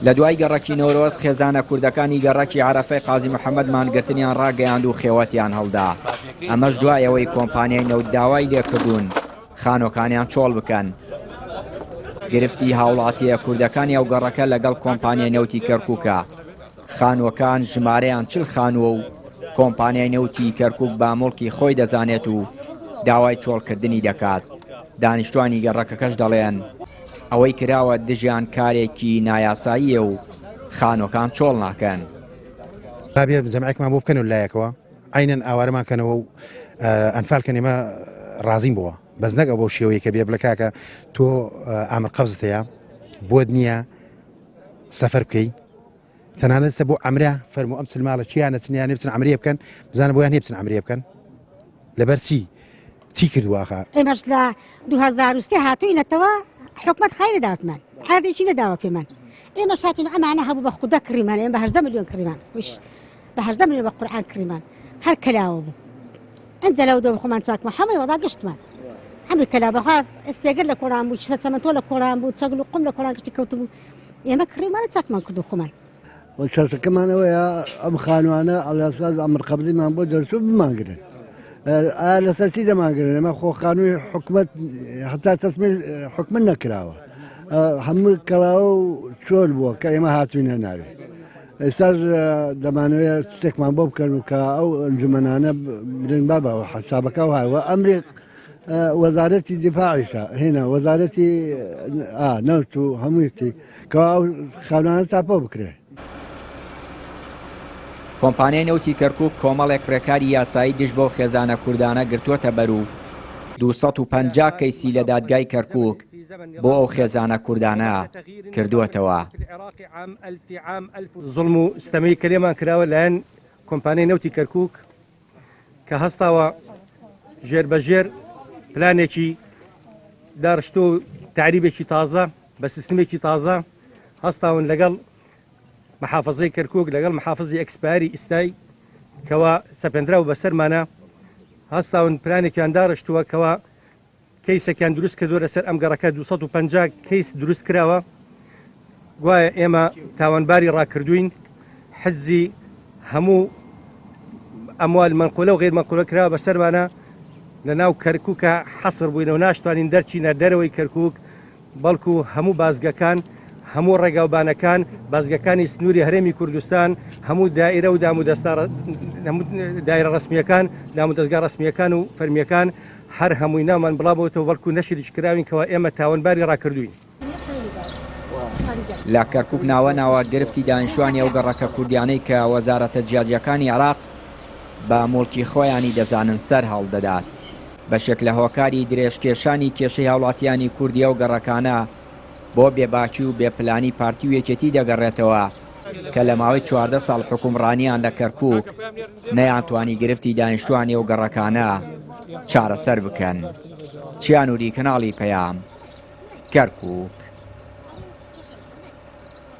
لە دوای گەڕەکی نۆرۆز خێزانە کوردەکانی گەڕەکی عەرەفەی قازی محەممەد مانگرتنیان ڕاگەیاند و خێوەتیان هەڵدا. ئەمەش دوایەوەی کۆمپانیای نەوت داوای لێکردوون خانۆکانیان چۆڵ بکەن. گرفتی هاوڵاتیە کوردەکانی ئەو گەڕەکە لەگەڵ کۆمپانیای نەوتی کەرکووکە. خانووەکان ژمارەیان 40 خانووە و کۆمپانیای نەوتی کەرکووک با مڵکی خۆی دەزانێت و داوای چۆڵکردنی دەکات. دانیشتوانی گەڕەکەکەش دەڵێن ئەوەی کراوە دژیان کارێکی نایاساییە و خانۆکان چۆڵ ناکەن. بابێ جەمعێکمان بۆ بکەن و لایەکەوە عینەن ئاوارەمانکەنەوە و ئەنفال کەنێمە ڕازیم بووە بەس نەک بۆ شێوەیە کە بێ بڵێ کاکە تۆ ئامر قەبزت هەیە بۆت نییە سەفەر بکەی تەنانەتە بۆ ئەمرە فەرمو ئەم سلماڵە چیان نەچنیان بچن ئەمریە بکەن بزانە بۆیان هێ بچن ئەمریە بکەن لەبەر چی کردوواخە ئێمەش لە 2023 هاتووینەتەوە حکومت خەیرە داوتمان هەردێکی نەداوە پێمان ئێمە شاتین ئەمانە هەبوو بە خوددا کڕیمان ئێمە بە 18 ملیۆن کڕیمان وش بە 18 ملیۆن بە قورئان کڕیمان هەر کەلاوە بوو ئەنجە لەو دۆ خۆمان چاکمە هەمووی وەدا گشتمان هەمووی کەلا بەخواست ئێستێگەر لە کۆڵان بوو چ چەمەتۆ لە کۆڵان بوو چەگل و قم لە کۆڵان گشتی کەوتبوو ئێمە کڕیمانە چاکمان کردو خۆمان شەرتەکەمانەوەیە ئەم خانوانە ئەڵاساز ئەمر قەبزیمان بۆ دەرچوو بمانگرن لەسەر چی دەمانگرن ئەمە خۆ خانووی حکومت هەتا تەسمی حکومت نەکراوە هەموو کەڵاوە و چۆل بووە کە ئێمە هاتوینە ناوێ ئێستا دەمانەوێت شتێکمان بۆ بکەن و کە ئەو ئەنجومەنانە برن بابەوە حسابەکە و هاوە ئەمری وەزارەتی دیفاعیشە هێنا وەزارەتی نەوت و هەموویەتی کە ئەو خانوانە تاپۆ بکرێ. کۆمپانیای نەوتی کەرکووک کۆمەڵێک ڕێکاری یاسایی دژ بۆ خێزانە کوردانە گرتووەتە بەر و 250 کەیسی لە دادگای کەرکووک بۆ ئەو خێزانە کوردانە کردووەتەوە. زوڵم و ستەمەی کەلێمان کراوە لایەن کۆمپانیای نەوتی کەرکووک کە هەستاوە ژێربەژێر پلانێکی داڕشتۆ و تعریبێکی تازە بە سیستمێکی تازە هەستاون لەگەڵ محافظەی کەرکووک لەگەڵ محافظی ئەکسپاری ئیستای کەوا سەپێنراو بەسەرمانە هەستاون پلانێکیان داڕشتووە کەوا کەیسێکیان دروست کردووە لەسەر ئەم گەڕەکە 250 کەیس دروست کراوە گوایە ئێمە تاوانباری ڕاکردوین حزی هەموو ئەموال منقولە و غیر منقولە کراوە بەسەرمانە لە ناو کەرکووکە حەسر بووینەوە ناشتوانین دەرچینە دەرەوەی کەرکووک بەڵکو هەموو بازگەکان هەموو ڕێگاوبانەکان بازگەکانی سنووری هەرێمی کوردستان هەموو دائیرە و دایرە ڕسمیەکان دامودەستگا ڕسمیەکان و فەرمیەکان هەر هەمووی نامان بڵاوەوە بەڵکو نەشریش کراوین کەەوە ئێمە تاوانباری ڕاکردوین. لە کەرکووک ناوە گرفتی دانیشتوانی ئەو گەڕەکە کوردیانەی کە وەزارەتە جیاجیەکانی عێراق بە مڵکی خۆیانی دەزانن سەر هەڵدەدات بەشێک لە هۆکاری درێژکێشانی کێشەی هاوڵاتیانی کوردیە و گەڕەکانە بۆ بێباکی و بێپلانی پارتی و یەکێتی دەگەڕێتەوە کە لە ماوەی 14 ساڵ حکومڕانیان لە کەرکووک نەیانتوانی گرفتی دانیشتوانی ئەو گەڕەکانە چارەسەر بکەن. چیانوری کەناڵی پەیام کەرکووک.